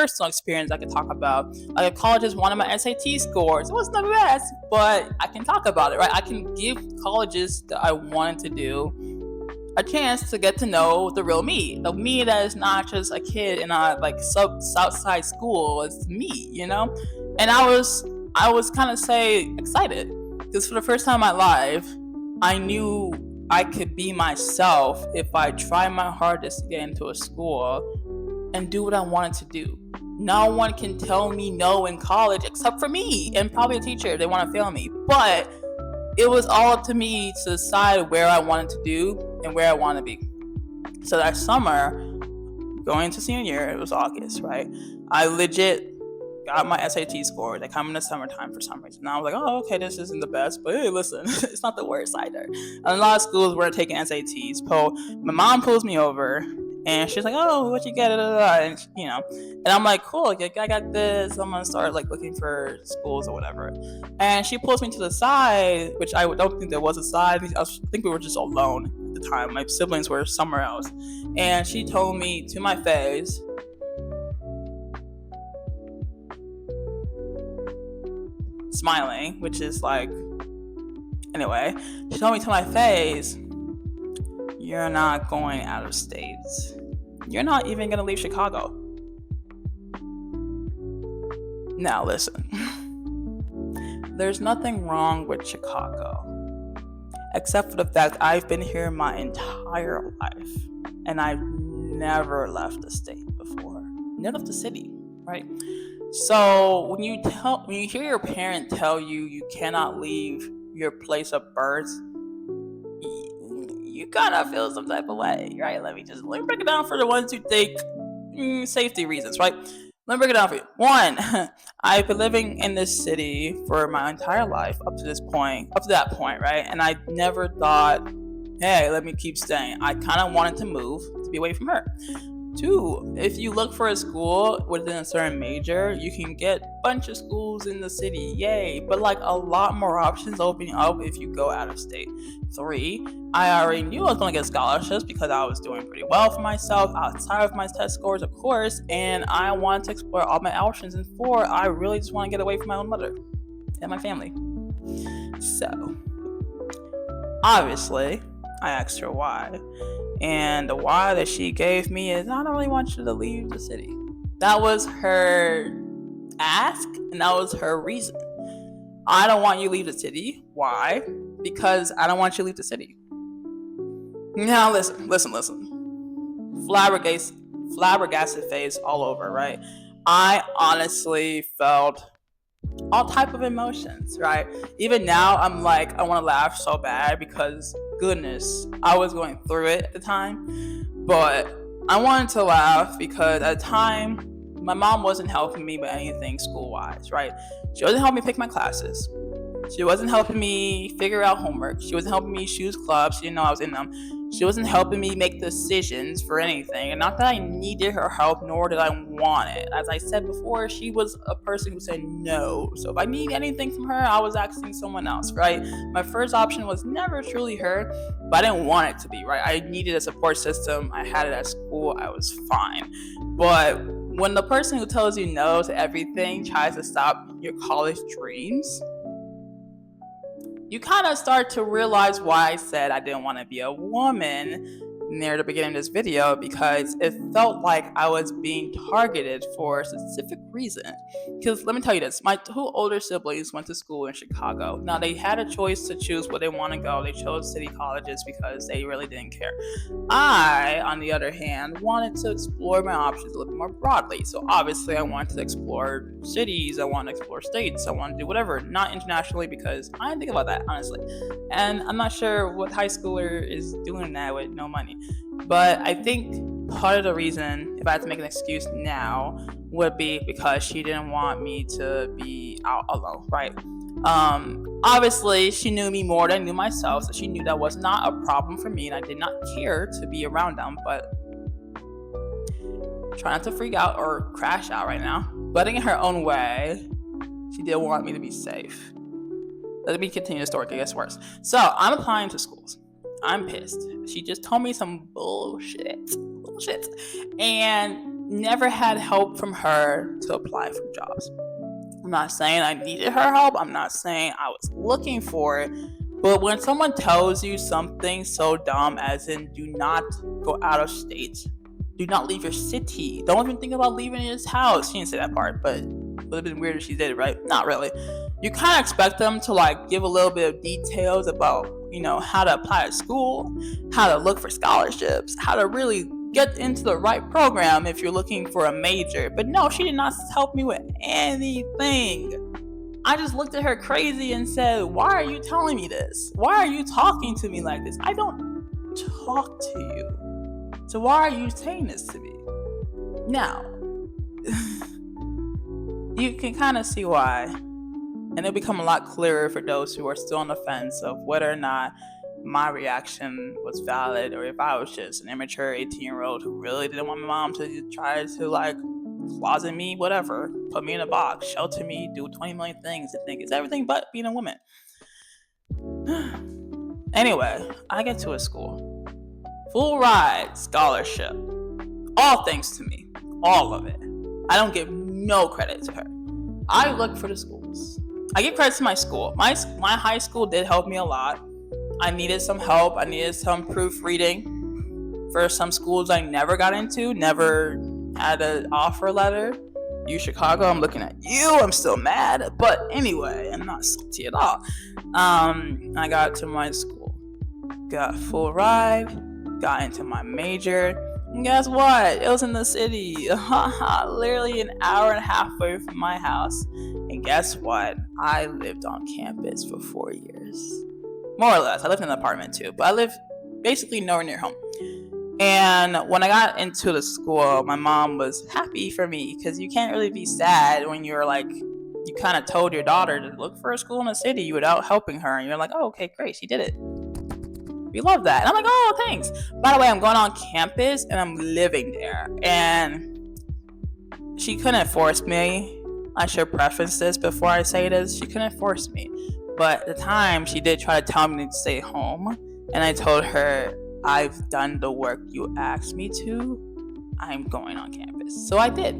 personal experience I could talk about. Like, colleges wanted my SAT scores. It wasn't the best, but I can talk about it, right? I can give colleges that I wanted to do a chance to get to know the real me, the me that is not just a kid in a like Southside school. It's me, And I was kind of excited because for the first time in my life, I knew I could be myself if I tried my hardest to get into a school and do what I wanted to do. No one can tell me no in college except for me and probably a teacher if they want to fail me. But it was all up to me to decide where I wanted to do and where I want to be. So that summer, going into senior year, it was August, right? I legit got my SAT score. They come in the summertime for some reason. And I was like, oh, okay, this isn't the best, but hey, listen, it's not the worst either. And a lot of schools were taking SATs. My mom pulls me over, and she's like, oh, what you get? And I'm like, cool, I got this. I'm going to start looking for schools or whatever. And she pulls me to the side, which I don't think there was a side. I think we were just alone at the time. My siblings were somewhere else. And she told me to my face, smiling, which is anyway, she told me to my face, you're not going out of state. You're not even going to leave Chicago. Now listen, there's nothing wrong with Chicago, except for the fact I've been here my entire life, and I've never left the state before. Never left the city, right? So when you hear your parent tell you cannot leave your place of birth, you gotta feel some type of way, right? Let me break it down for the ones who think safety reasons, right? Let me break it down for you. One, I've been living in this city for my entire life up to that point, right? And I never thought, hey, let me keep staying. I kind of wanted to move to be away from her. Two, if you look for a school within a certain major, you can get a bunch of schools in the city, yay, but a lot more options opening up if you go out of state. Three, I already knew I was going to get scholarships because I was doing pretty well for myself outside of my test scores, of course, and I wanted to explore all my options. And four, I really just want to get away from my own mother and my family. So, obviously, I asked her why. And the why that she gave me is, I don't really want you to leave the city. That was her ask, and that was her reason. I don't want you to leave the city. Why? Because I don't want you to leave the city. Now listen. Flabbergasted face all over, right? I honestly felt all type of emotions, right? Even now, I'm I want to laugh so bad because goodness, I was going through it at the time, but I wanted to laugh because at the time, my mom wasn't helping me with anything school-wise, right? She wasn't helping me pick my classes. She wasn't helping me figure out homework. She wasn't helping me choose clubs. She didn't know I was in them. She wasn't helping me make decisions for anything. And not that I needed her help, nor did I want it. As I said before, she was a person who said no. So if I need anything from her, I was asking someone else, right? My first option was never truly her, but I didn't want it to be, right? I needed a support system. I had it at school. I was fine. But when the person who tells you no to everything tries to stop your college dreams, you kind of start to realize why I said I didn't want to be a woman near the beginning of this video, because it felt like I was being targeted for a specific reason. Because let me tell you this, my two older siblings went to school in Chicago. Now they had a choice to choose where they want to go. They chose city colleges because they really didn't care. I, on the other hand, wanted to explore my options a little bit more broadly. So obviously I wanted to explore cities, I wanted to explore states, I wanted to do whatever, not internationally because I didn't think about that, honestly. And I'm not sure what high schooler is doing that with no money. But I think part of the reason, if I had to make an excuse now, would be because she didn't want me to be out alone, right? Obviously, she knew me more than I knew myself, so she knew that was not a problem for me, and I did not care to be around them, but try not to freak out or crash out right now. But in her own way, she did want me to be safe. Let me continue the story, it gets worse. So, I'm applying to schools. I'm pissed. She just told me some bullshit. And never had help from her to apply for jobs. I'm not saying I needed her help. I'm not saying I was looking for it. But when someone tells you something so dumb as in do not go out of state, do not leave your city, don't even think about leaving his house. She didn't say that part, but it would have been weird if she did, right? Not really. You kind of expect them to like give a little bit of details about, how to apply to school, how to look for scholarships, how to really get into the right program if you're looking for a major. But no, she did not help me with anything. I just looked at her crazy and said, why are you telling me this? Why are you talking to me like this? I don't talk to you. So why are you saying this to me? Now, you can kind of see why. And it'll become a lot clearer for those who are still on the fence of whether or not my reaction was valid, or if I was just an immature 18-year-old who really didn't want my mom to try to like closet me, whatever, put me in a box, shelter me, do 20 million things, and think it's everything but being a woman. Anyway, I get to a school. Full ride scholarship. All thanks to me. All of it. I don't give no credit to her. I look for the schools. I give credit to my school. My high school did help me a lot. I needed some help. I needed some proofreading for some schools I never got into, never had an offer letter. UChicago, I'm looking at you. I'm still mad. But anyway, I'm not salty at all. I got to my school. Got full ride. Got into my major. And guess what? It was in the city. Literally an hour and a half away from my house. And guess what? I lived on campus for 4 years. More or less. I lived in an apartment too, but I lived basically nowhere near home. And when I got into the school, my mom was happy for me, because you can't really be sad when you're like, you kind of told your daughter to look for a school in the city without helping her. And you're like, oh, okay, great, she did it. We love that. And I'm like, oh, thanks. By the way, I'm going on campus and I'm living there. And she couldn't force me. I should preface this before I say this. She couldn't force me. But at the time, she did try to tell me to stay home. And I told her, I've done the work you asked me to. I'm going on campus. So I did.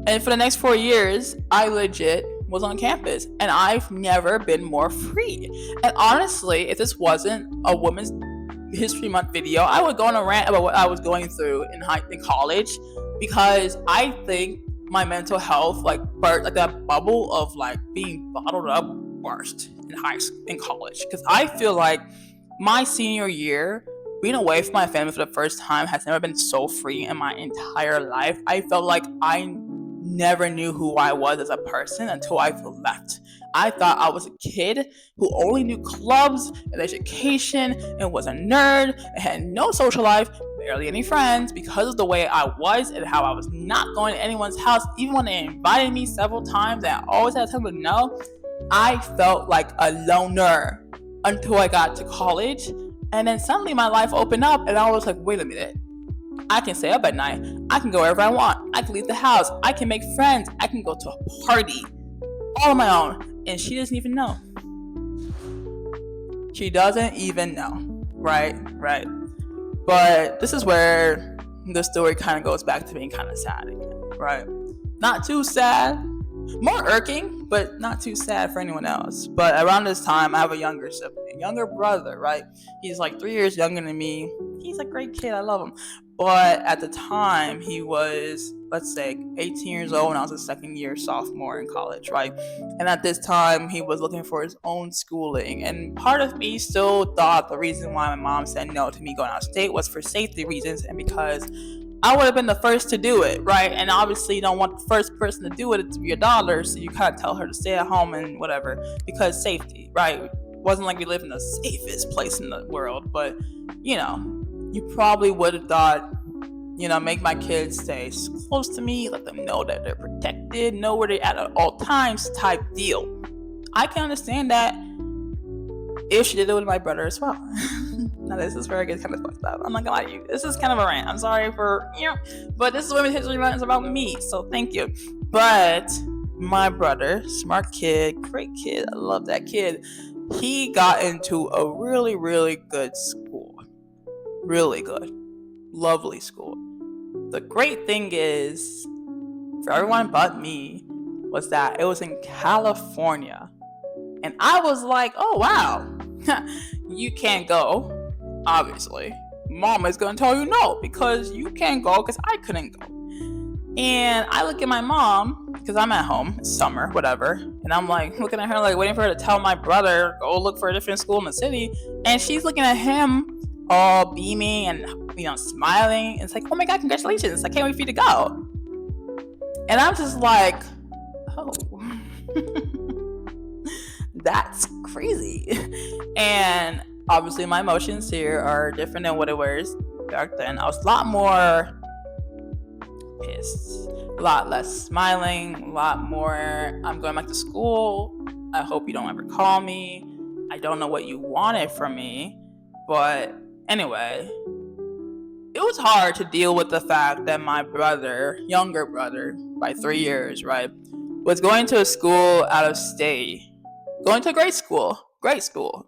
And for the next 4 years, I legit was on campus. And I've never been more free. And honestly, if this wasn't a Women's History Month video, I would go on a rant about what I was going through in college. Because I think my mental health, like that bubble of like being bottled up, burst in college. Because I feel like my senior year, being away from my family for the first time, has never been so free in my entire life. I felt like I never knew who I was as a person until I left. I thought I was a kid who only knew clubs and education and was a nerd and had no social life, barely any friends, because of the way I was and how I was not going to anyone's house. Even when they invited me several times and I always had to tell them no, I felt like a loner until I got to college. And then suddenly my life opened up and I was like, wait a minute. I can stay up at night. I can go wherever I want. I can leave the house. I can make friends. I can go to a party all on my own. And she doesn't even know. She doesn't even know. Right. But this is where the story kind of goes back to being kind of sad again. Right. Not too sad. More irking, but not too sad for anyone else. But around this time, I have a younger brother, right? He's like 3 years younger than me. He's a great kid. I love him. But at the time, he was, let's say, 18 years old, and I was a second year sophomore in college, right? And at this time, he was looking for his own schooling. And part of me still thought the reason why my mom said no to me going out of state was for safety reasons and because I would have been the first to do it, right? And obviously you don't want the first person to do it to be your daughter, so you kind of tell her to stay at home and whatever, because safety, right? It wasn't like we live in the safest place in the world, but, you probably would have thought, make my kids stay close to me, let them know that they're protected, know where they're at all times type deal. I can understand that if she did it with my brother as well. Now this is where it gets kind of fucked up. I'm not gonna lie to you. This is kind of a rant. I'm sorry for, but this is Women's History Month. It's about me, so thank you. But my brother, smart kid, great kid, I love that kid. He got into a really, really good school. Really good. Lovely school. The great thing is, for everyone but me, was that it was in California. And I was like, oh wow, you can't go, obviously. Mom is gonna tell you no because you can't go because I couldn't go. And I look at my mom because I'm at home, it's summer, whatever, and I'm like looking at her like waiting for her to tell my brother go look for a different school in the city, and she's looking at him all beaming and smiling. And it's like, oh my god, congratulations! I can't wait for you to go. And I'm just like, oh, that's crazy. And obviously, my emotions here are different than what it was back then. I was a lot more pissed, a lot less smiling, a lot more, I'm going back to school. I hope you don't ever call me. I don't know what you wanted from me. But anyway, it was hard to deal with the fact that my brother, younger brother, by 3 years, right, was going to a school out of state, going to a great school,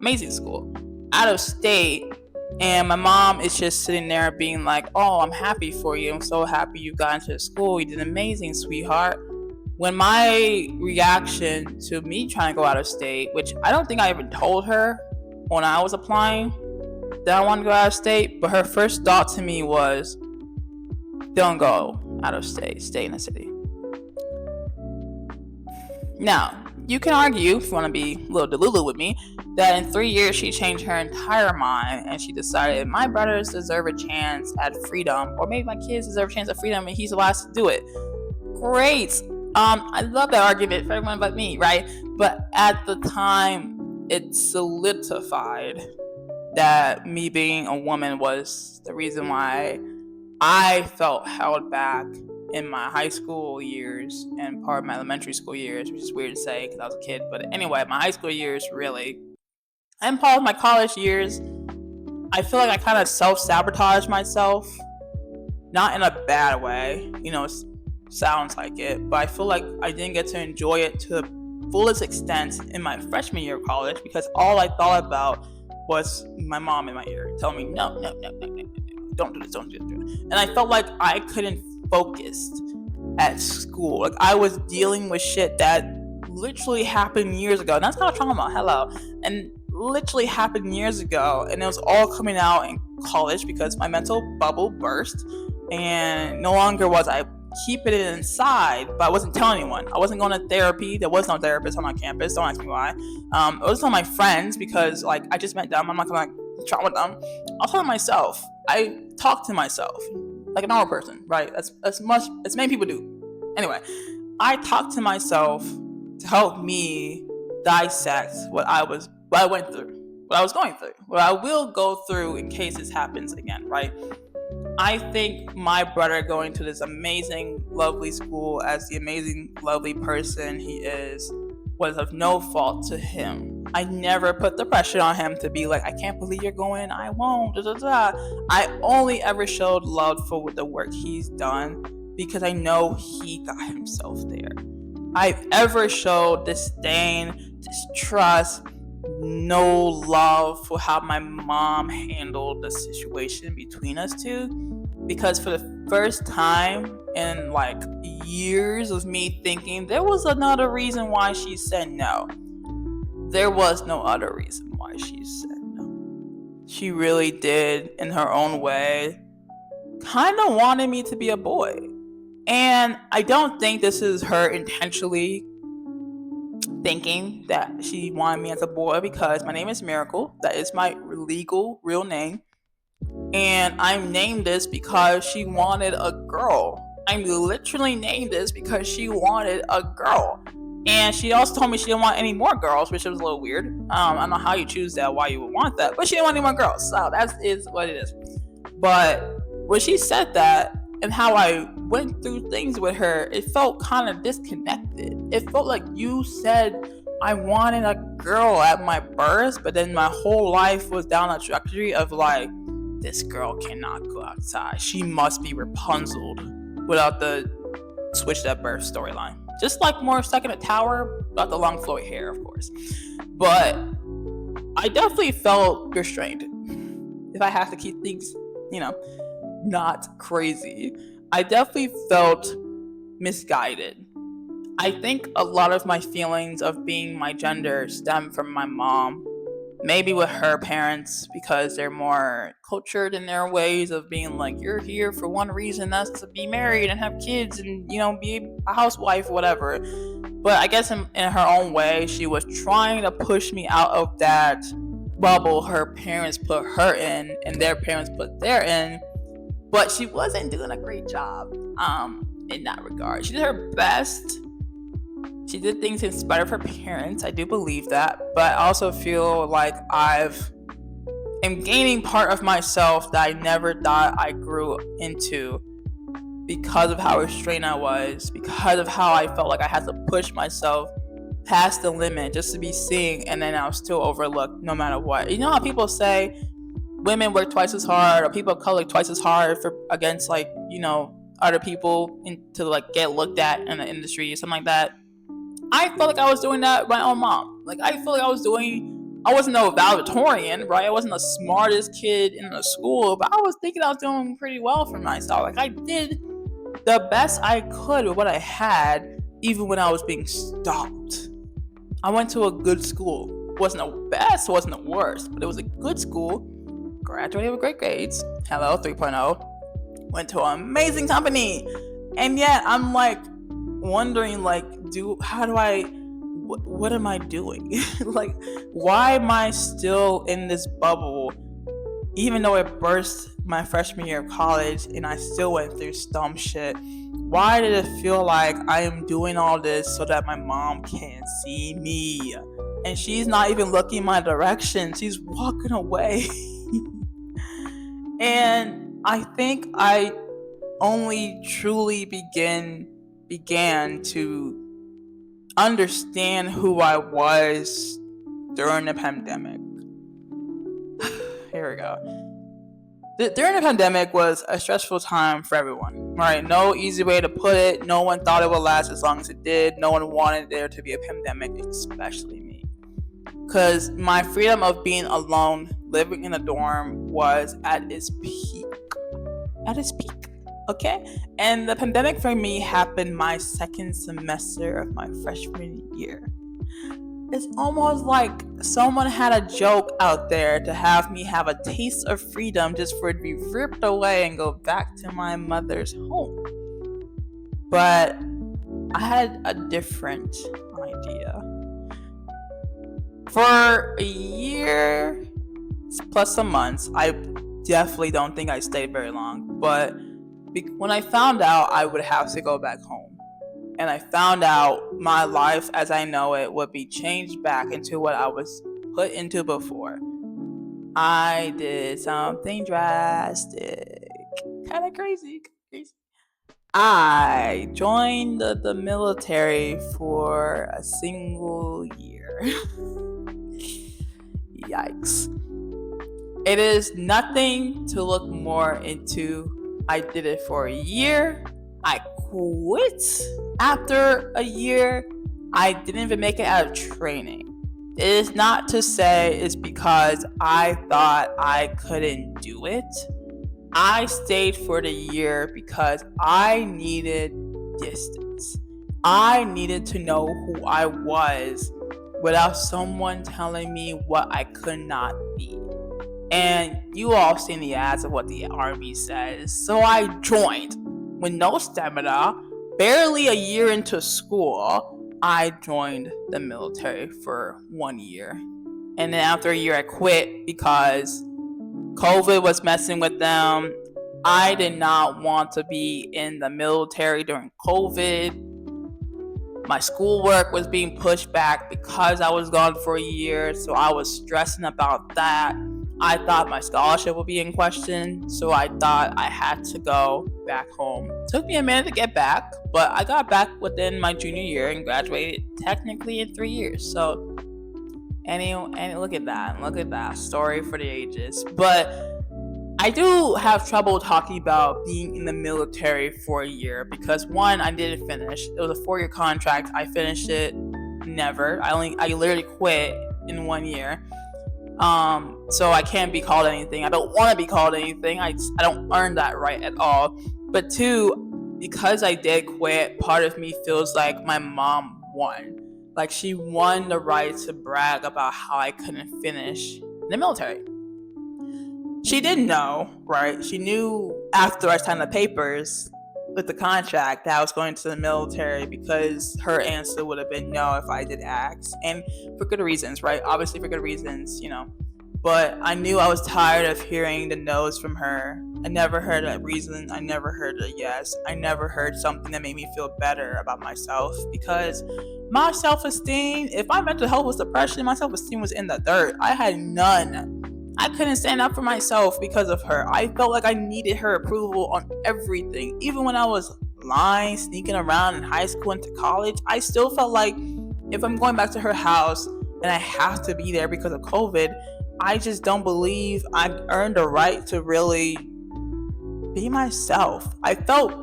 amazing school, out of state. And my mom is just sitting there being like, oh, I'm happy for you. I'm so happy you got into school. You did amazing, sweetheart. When my reaction to me trying to go out of state, which I don't think I even told her when I was applying that I wanted to go out of state, but her first thought to me was, don't go out of state, stay in the city. Now, you can argue, if you want to be a little delulu with me, that in 3 years she changed her entire mind and she decided my brothers deserve a chance at freedom, or maybe my kids deserve a chance at freedom and he's the last to do it. Great. I love that argument for everyone but me, right? But at the time, it solidified that me being a woman was the reason why I felt held back in my high school years and part of my elementary school years, which is weird to say because I was a kid. But anyway, my high school years, really, and part of my college years, I feel like I kind of self-sabotaged myself. Not in a bad way, sounds like it, but I feel like I didn't get to enjoy it to the fullest extent in my freshman year of college because all I thought about was my mom in my ear telling me, no, don't do this. And I felt like I couldn't focus at school. Like I was dealing with shit that literally happened years ago. And that's not trauma, hello. And literally happened years ago. And it was all coming out in college because my mental bubble burst. And no longer was I keeping it inside, but I wasn't telling anyone. I wasn't going to therapy. There was no therapist on my campus. Don't ask me why. I was telling my friends because I just met them. I'm not gonna chat with them. I'll tell myself. I talk to myself like a normal person, right? As many people do. Anyway, I talk to myself to help me dissect what I went through, what I was going through, what I will go through in case this happens again, right? I think my brother going to this amazing, lovely school as the amazing, lovely person he is was of no fault to him. I never put the pressure on him to be like, I can't believe you're going, I won't, I only ever showed love for the work he's done because I know he got himself there. I've ever showed disdain, distrust, no love for how my mom handled the situation between us two, because for the first time in years of me thinking there was another reason why she said no, there was no other reason why she said no. She really did, in her own way, kind of wanted me to be a boy. And I don't think this is her intentionally thinking that she wanted me as a boy, because my name is Miracle. That is my legal real name. And I'm named this because she wanted a girl. I'm literally named this because she wanted a girl. And she also told me she didn't want any more girls, which was a little weird. I don't know how you choose that, why you would want that, but she didn't want any more girls. So that is what it is. But when she said that, and how I went through things with her, it felt kind of disconnected. It felt like you said I wanted a girl at my birth, but then my whole life was down a trajectory of this girl cannot go outside. She must be Rapunzel without the switch that birth storyline. Just like more stuck in a tower, without the long flowy hair, of course. But I definitely felt restrained. If I have to keep things, not crazy. I definitely felt misguided. I think a lot of my feelings of being my gender stem from my mom, maybe with her parents because they're more cultured in their ways of being like, you're here for one reason, that's to be married and have kids and, be a housewife, whatever. But I guess in her own way, she was trying to push me out of that bubble her parents put her in and their parents put their in. But she wasn't doing a great job in that regard. She did her best. She did things in spite of her parents. I do believe that. But I also feel like am gaining part of myself that I never thought I grew into because of how restrained I was, because of how I felt like I had to push myself past the limit just to be seen, and then I was still overlooked no matter what. You know how people say women work twice as hard, or people of color twice as hard against other people to get looked at in the industry or something like that. I felt like I was doing that with my own mom. I feel like I wasn't no valedictorian, right? I wasn't the smartest kid in the school, but I was thinking I was doing pretty well for myself. I did the best I could with what I had, even when I was being stopped. I went to a good school. Wasn't the best, wasn't the worst, but it was a good school. Graduated with great grades. Hello, 3.0. Went to an amazing company. And yet I'm wondering what am I doing? Why am I still in this bubble, even though it burst my freshman year of college and I still went through dumb shit? Why did it feel like I am doing all this so that my mom can't see me? And she's not even looking my direction. She's walking away. And I think I only truly began to understand who I was during the pandemic. Here we go. During the pandemic was a stressful time for everyone, right? No easy way to put it. No one thought it would last as long as it did. No one wanted there to be a pandemic, especially me. Because my freedom of being alone, living in a dorm, was at its peak. Okay? And the pandemic for me happened my second semester of my freshman year. It's almost like someone had a joke out there to have me have a taste of freedom just for it to be ripped away and go back to my mother's home. But I had a different idea. For a year plus some months, I definitely don't think I stayed very long, but when I found out I would have to go back home, and I found out my life as I know it would be changed back into what I was put into before, I did something drastic. Kind of crazy. I joined the military for a single year. Yikes. It is nothing to look more into. I did it for a year. I quit after a year. I didn't even make it out of training. It is not to say it's because I thought I couldn't do it. I stayed for the year because I needed distance. I needed to know who I was without someone telling me what I could not be. And you all seen the ads of what the Army says. So I joined with no stamina, barely a year into school. I joined the military for 1 year. And then after a year I quit because COVID was messing with them. I did not want to be in the military during COVID. My schoolwork was being pushed back because I was gone for a year, so I was stressing about that. I thought my scholarship would be in question, so I thought I had to go back home. It took me a minute to get back, but I got back within my junior year and graduated technically in 3 years. So, and look at that story for the ages. But I do have trouble talking about being in the military for a year because one, I didn't finish. It was a 4-year contract. I finished it never. I literally quit in 1 year. So I can't be called anything. I don't want to be called anything. I don't earn that right at all. But two, because I did quit, part of me feels like my mom won. Like she won the right to brag about how I couldn't finish in the military. She didn't know, right? She knew after I signed the papers with the contract that I was going to the military, because her answer would have been no if I did ask. And for good reasons, right? Obviously for good reasons, But I knew I was tired of hearing the no's from her. I never heard a reason. I never heard a yes. I never heard something that made me feel better about myself, because my self-esteem, if my mental health was depression, my self-esteem was in the dirt. I had none. I couldn't stand up for myself because of her. I felt like I needed her approval on everything. Even when I was lying, sneaking around in high school into college, I still felt like if I'm going back to her house and I have to be there because of COVID, I just don't believe I earned the right to really be myself. I felt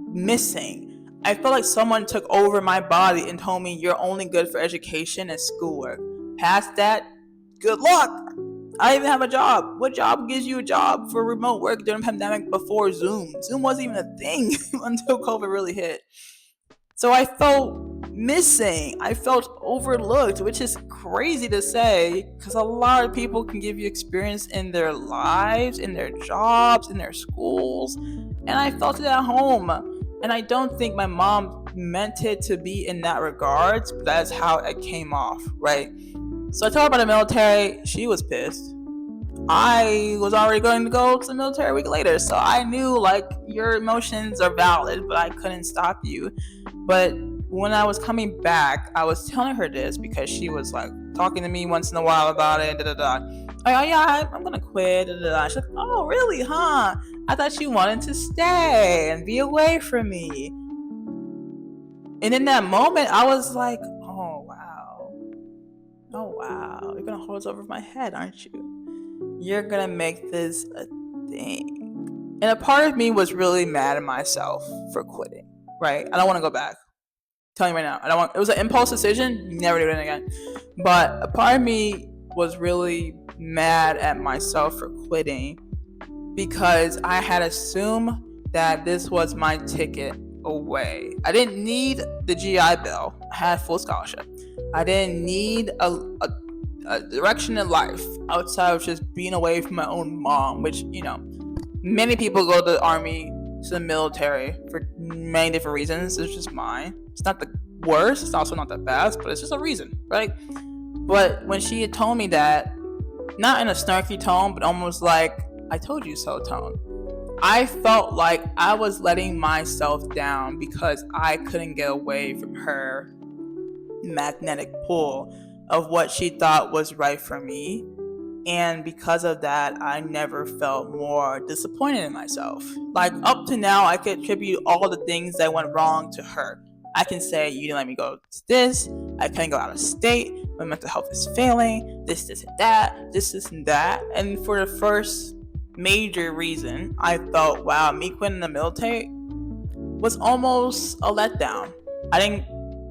missing. I felt like someone took over my body and told me you're only good for education and schoolwork. Past that, good luck. I didn't even have a job. What job gives you a job for remote work during the pandemic before Zoom? Zoom wasn't even a thing until COVID really hit. So I felt missing. I felt overlooked, which is crazy to say, because a lot of people can give you experience in their lives, in their jobs, in their schools. And I felt it at home. And I don't think my mom meant it to be in that regards, but that's how it came off, right? So I told her about the military. She was pissed. I was already going to go to the military a week later, so I knew your emotions are valid, but I couldn't stop you. But when I was coming back, I was telling her this because she was talking to me once in a while about it. Oh yeah, I'm gonna quit. She's like, oh really, huh? I thought you wanted to stay and be away from me. And in that moment, I was like, oh wow, you're gonna hold us over my head, aren't you? You're gonna make this a thing. And a part of me was really mad at myself for quitting, right? I don't want to go back. I'm telling you right now, it was an impulse decision, never do it again. But a part of me was really mad at myself for quitting, because I had assumed that this was my ticket away. I didn't need the GI Bill. I had full scholarship. I didn't need a direction in life outside of just being away from my own mom, which, many people go to the army, to the military for many different reasons. It's just mine. It's not the worst. It's also not the best, but it's just a reason, right? But when she had told me that, not in a snarky tone, but almost like, I told you so tone, I felt like I was letting myself down because I couldn't get away from her magnetic pull of what she thought was right for me. And because of that, I never felt more disappointed in myself. Up to now, I could attribute all the things that went wrong to her. I can say, you didn't let me go to this, I couldn't go out of state, my mental health is failing, this and that, this and that. And for the first major reason, I felt, wow, me quitting the military was almost a letdown. I didn't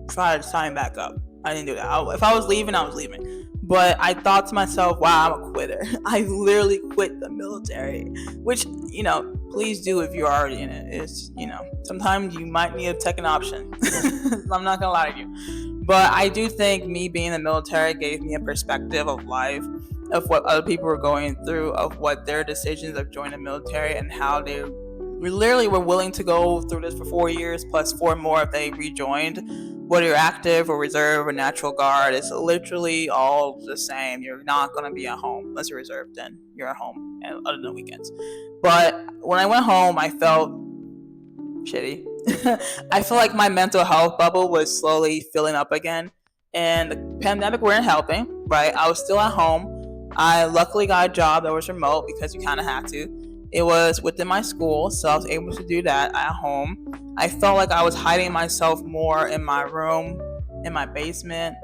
try to sign back up. I didn't do that. If I was leaving, I was leaving. But I thought to myself, wow, I'm a quitter. I literally quit the military, which, please do if you're already in it. It's, sometimes you might need a second option. I'm not going to lie to you. But I do think me being in the military gave me a perspective of life, of what other people were going through, of what their decisions of joining the military and how they literally were willing to go through this for 4 years plus 4 more if they rejoined. Whether you're active or reserve or natural guard, it's literally all the same. You're not going to be at home unless you're reserved, then you're at home other than weekends. But when I went home, I felt shitty. I feel like my mental health bubble was slowly filling up again, and the pandemic weren't helping, right? I was still at home. I luckily got a job that was remote because you kind of have to. It was within my school, so I was able to do that at home. I felt like I was hiding myself more in my room, in my basement,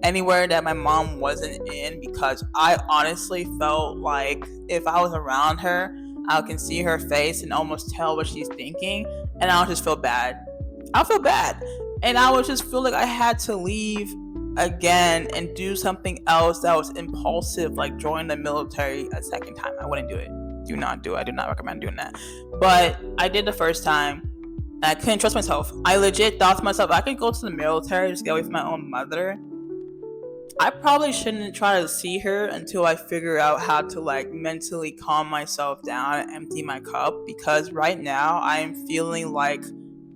anywhere that my mom wasn't in, because I honestly felt like if I was around her, I can see her face and almost tell what she's thinking, and I would just feel bad. I'll feel bad. And I would just feel like I had to leave again and do something else that was impulsive, like join the military a second time. I wouldn't do it. do not do it. I do not recommend doing that. But I did the first time, and I couldn't trust myself. I legit thought to myself, I could go to the military, just get away from my own mother. I probably shouldn't try to see her until I figure out how to like mentally calm myself down and empty my cup, because right now I am feeling like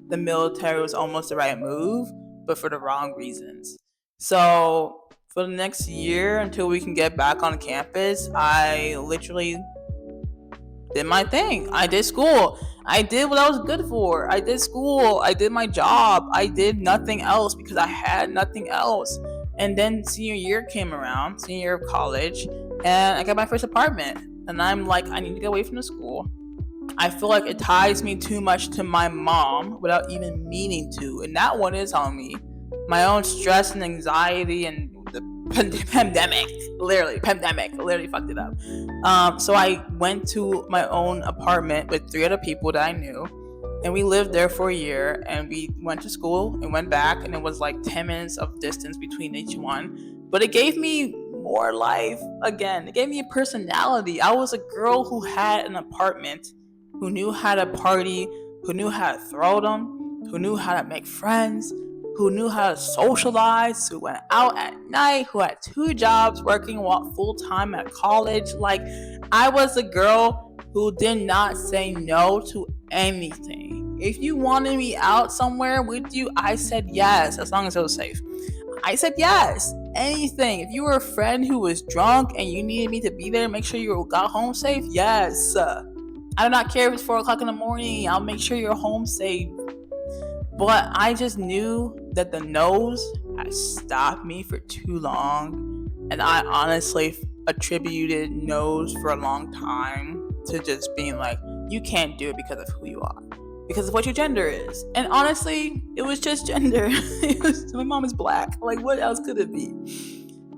the military was almost the right move, but for the wrong reasons. So for the next year until we can get back on campus, I literally did my thing. I did school. I did what I was good for. I did school. I did my job. I did nothing else because I had nothing else. And then senior year came around, senior year of college, and I got my first apartment. And I'm like, I need to get away from the school. I feel like it ties me too much to my mom without even meaning to. And that one is on me. My own stress and anxiety and the pandemic literally fucked it up. So I went to my own apartment with 3 other people that I knew, and we lived there for a year, and we went to school and went back, and it was like 10 minutes of distance between each one, but it gave me more life. Again, it gave me a personality. I was a girl who had an apartment, who knew how to party, who knew how to throw them, who knew how to make friends, who knew how to socialize, who went out at night, who had 2 jobs, working full time at college. Like, I was a girl who did not say no to anything. If you wanted me out somewhere with you, I said yes, as long as it was safe. I said yes, anything. If you were a friend who was drunk and you needed me to be there, make sure you got home safe, yes. I do not care if it's 4 o'clock in the morning, I'll make sure you're home safe. But I just knew that the no's had stopped me for too long. And I honestly attributed no's for a long time to just being like, you can't do it because of who you are, because of what your gender is. And honestly, it was just gender. My mom is black. Like, what else could it be?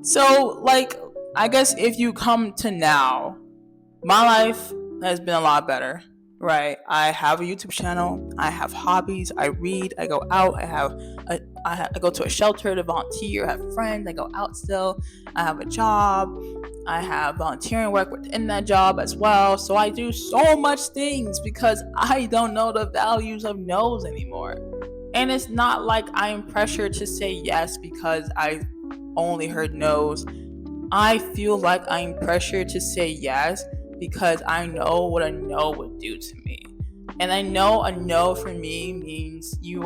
So, like, I guess if you come to now, my life has been a lot better. Right, I have a YouTube channel. I have hobbies. I read. I go out. I go to a shelter to volunteer. I have friends. I go out still. I have a job. I have volunteering work within that job as well. So I do so much things because I don't know the values of no's anymore. And it's not like I am pressured to say yes because I only heard no's. I feel like I'm pressured to say yes because I know what a no would do to me. And I know a no for me means you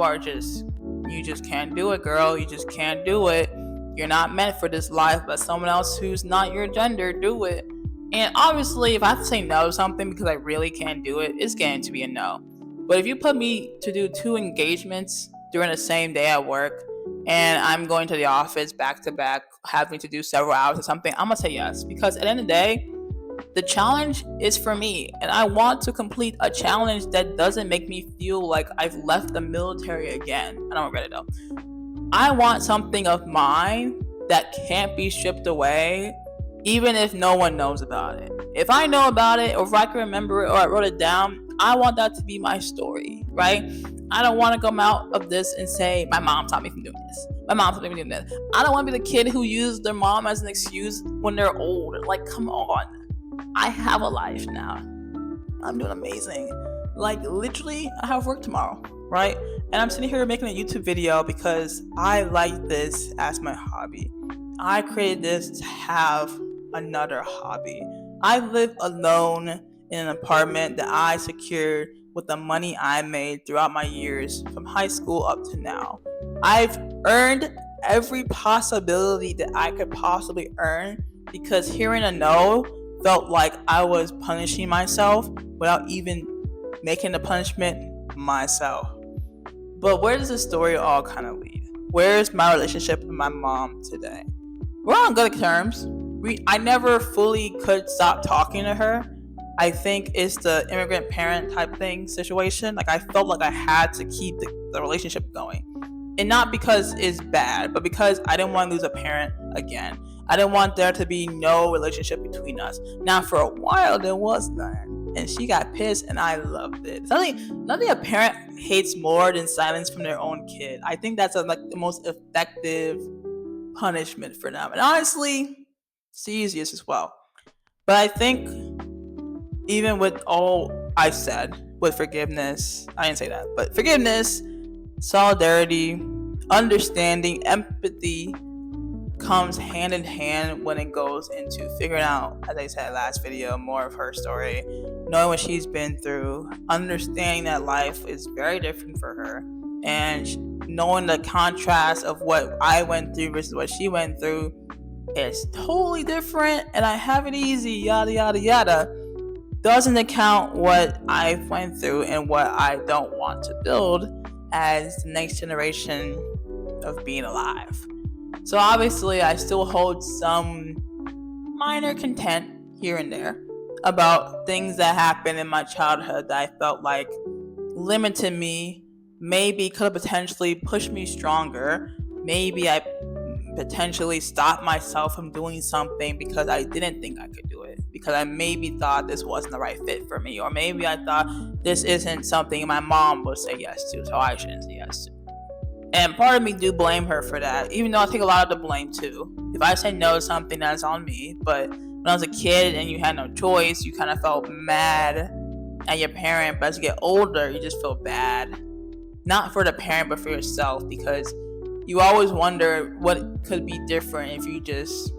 just can't do it, girl. You just can't do it. You're not meant for this life, but someone else who's not your gender, do it. And obviously, if I have to say no to something because I really can't do it, it's going to be a no. But if you put me to do 2 engagements during the same day at work, and I'm going to the office back to back, having to do several hours or something, I'm going to say yes. Because at the end of the day, the challenge is for me, and I want to complete a challenge that doesn't make me feel like I've left the military again. I don't regret it though. I want something of mine that can't be stripped away, even if no one knows about it. If I know about it, or if I can remember it, or I wrote it down, I want that to be my story, right? I don't want to come out of this and say, my mom taught me from doing this. My mom taught me from doing this. I don't want to be the kid who used their mom as an excuse when they're old. Like, come on. I have a life now. I'm doing amazing. Like, literally, I have work tomorrow, right? And I'm sitting here making a YouTube video because I like this as my hobby. I created this to have another hobby. I live alone in an apartment that I secured with the money I made throughout my years from high school up to now. I've earned every possibility that I could possibly earn because hearing a no felt like I was punishing myself without even making the punishment myself. But where does this story all kind of lead? Where's my relationship with my mom today? We're on good terms. I never fully could stop talking to her. I think it's the immigrant parent type thing situation. Like, I felt like I had to keep the relationship going. And not because it's bad, but because I didn't want to lose a parent again. I didn't want there to be no relationship between us. Now, for a while, there was none. And she got pissed, and I loved it. Nothing a parent hates more than silence from their own kid. I think that's the most effective punishment for them. And honestly, it's the easiest as well. But I think even with all I said, with forgiveness, I didn't say that, but forgiveness, solidarity, understanding, empathy comes hand in hand when it goes into figuring out, as I said last video, more of her story, knowing what she's been through, understanding that life is very different for her, and knowing the contrast of what I went through versus what she went through is totally different, and I have it easy, yada yada yada, doesn't account what I went through and what I don't want to build as the next generation of being alive. So obviously I still hold some minor content here and there about things that happened in my childhood that I felt like limited me, maybe could have potentially pushed me stronger. Maybe I potentially stopped myself from doing something because I didn't think I could do it, because I maybe thought this wasn't the right fit for me, or maybe I thought this isn't something my mom would say yes to, so I shouldn't say yes to. And part of me do blame her for that, even though I take a lot of the blame too. If I say no to something, that's on me. But when I was a kid and you had no choice, you kind of felt mad at your parent. But as you get older, you just feel bad. Not for the parent, but for yourself, because you always wonder what could be different if you just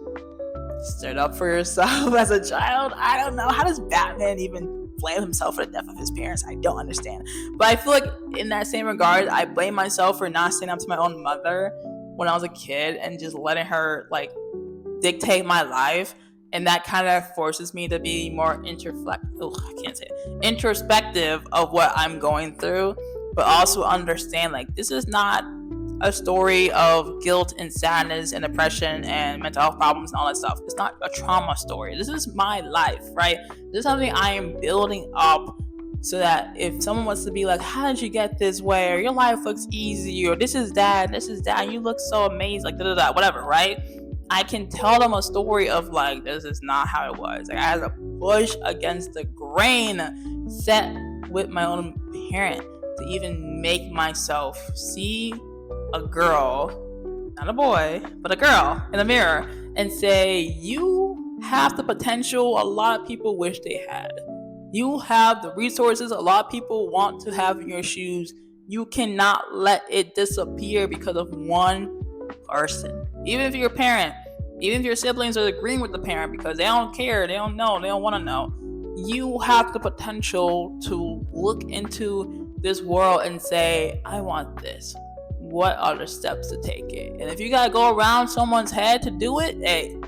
stood up for yourself as a child. I don't know. How does Batman even blame himself for the death of his parents? I don't understand. But I feel like in that same regard, I blame myself for not standing up to my own mother when I was a kid and just letting her like dictate my life. And that kind of forces me to be more introspective of what I'm going through, but also understand like this is not a story of guilt and sadness and depression and mental health problems and all that stuff. It's not a trauma story. This is my life, right? This is something I am building up so that if someone wants to be like, how did you get this way? Or your life looks easy, or this is that, you look so amazing, like da-da-da, whatever, right? I can tell them a story of like, this is not how it was. Like I had to push against the grain set with my own parent to even make myself see a girl, not a boy, but a girl in the mirror and say, you have the potential a lot of people wish they had. You have the resources a lot of people want to have in your shoes. You cannot let it disappear because of one person. Even if you're a parent, even if your siblings are agreeing with the parent because they don't care, they don't know, they don't want to know, you have the potential to look into this world and say, I want this. What are the steps to take it? And if you gotta go around someone's head to do it, hey,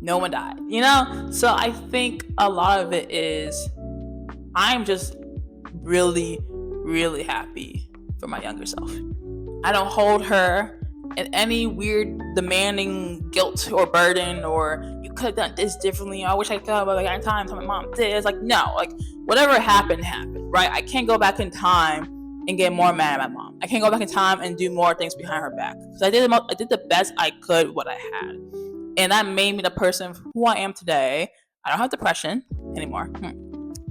no one died, you know? So I think a lot of it is I'm just really, really happy for my younger self. I don't hold her in any weird demanding guilt or burden, or you could have done this differently. I wish I could have, but like at times my mom did. It's like, no, like whatever happened, right? I can't go back in time and get more mad at my mom. I can't go back in time and do more things behind her back. Because I did the best I could with what I had. And that made me the person who I am today. I don't have depression anymore.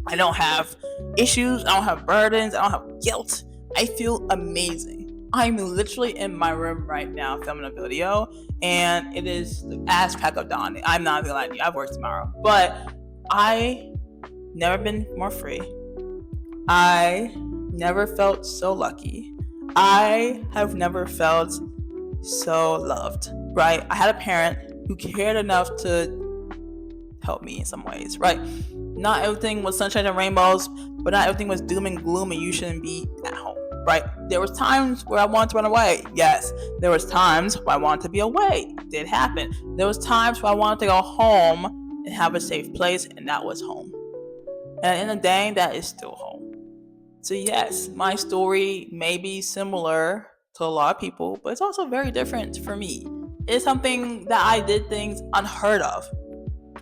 I don't have issues. I don't have burdens. I don't have guilt. I feel amazing. I'm literally in my room right now filming a video. And it is the ass crack of dawn. I'm not gonna lie to you. I've worked tomorrow. But I never been more free. I never felt so lucky. I have never felt so loved, right? I had a parent who cared enough to help me in some ways, right? Not everything was sunshine and rainbows, but not everything was doom and gloom and you shouldn't be at home, right? There was times where I wanted to run away. Yes. There was times where I wanted to be away. It did happen. There was times where I wanted to go home and have a safe place, and that was home. And in the day, that is still home. So yes, my story may be similar to a lot of people, but it's also very different for me. It's something that I did things unheard of.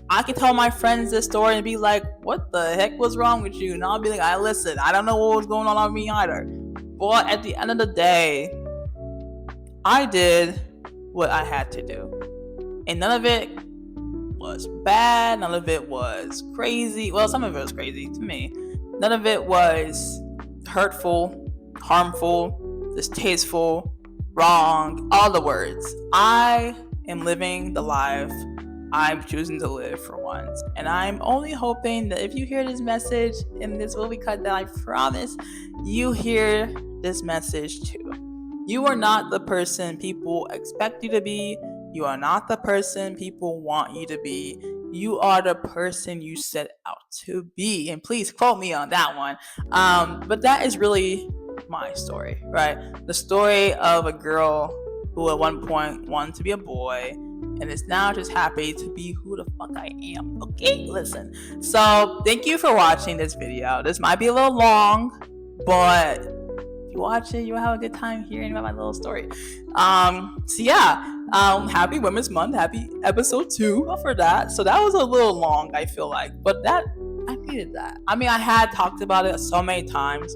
I can tell my friends this story and be like, what the heck was wrong with you? And I'll be like, listen, I don't know what was going on with me either. But at the end of the day, I did what I had to do. And none of it was bad. None of it was crazy. Well, some of it was crazy to me. None of it was hurtful, harmful, distasteful, wrong, all the words. I am living the life I'm choosing to live for once. And I'm only hoping that if you hear this message, and this will be cut down, I promise you hear this message too. You are not the person people expect you to be. You are not the person people want you to be. You are the person you set out to be. And please quote me on that one. But that is really my story, right? The story of a girl who at one point wanted to be a boy and is now just happy to be who the fuck I am. Okay, listen. So thank you for watching this video. This might be a little long, but if you watch it, you'll have a good time hearing about my little story. Happy Women's Month. Happy episode 2 for that. So that was a little long, I feel like, but that I needed that. I mean, I had talked about it so many times.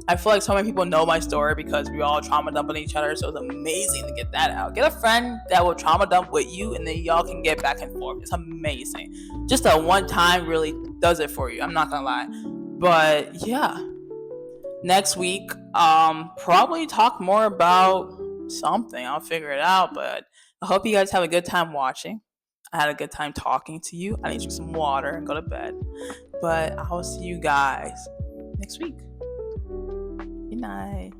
I feel like so many people know my story because we all trauma dump on each other, so it's amazing to get that out. Get a friend that will trauma dump with you, and then y'all can get back and forth. It's amazing. Just a one time really does it for you. I'm not gonna lie. But yeah, next week, probably talk more about something. I'll figure it out. But I hope you guys have a good time watching. I had a good time talking to you. I need to drink some water and go to bed. But I'll see you guys next week. Good night.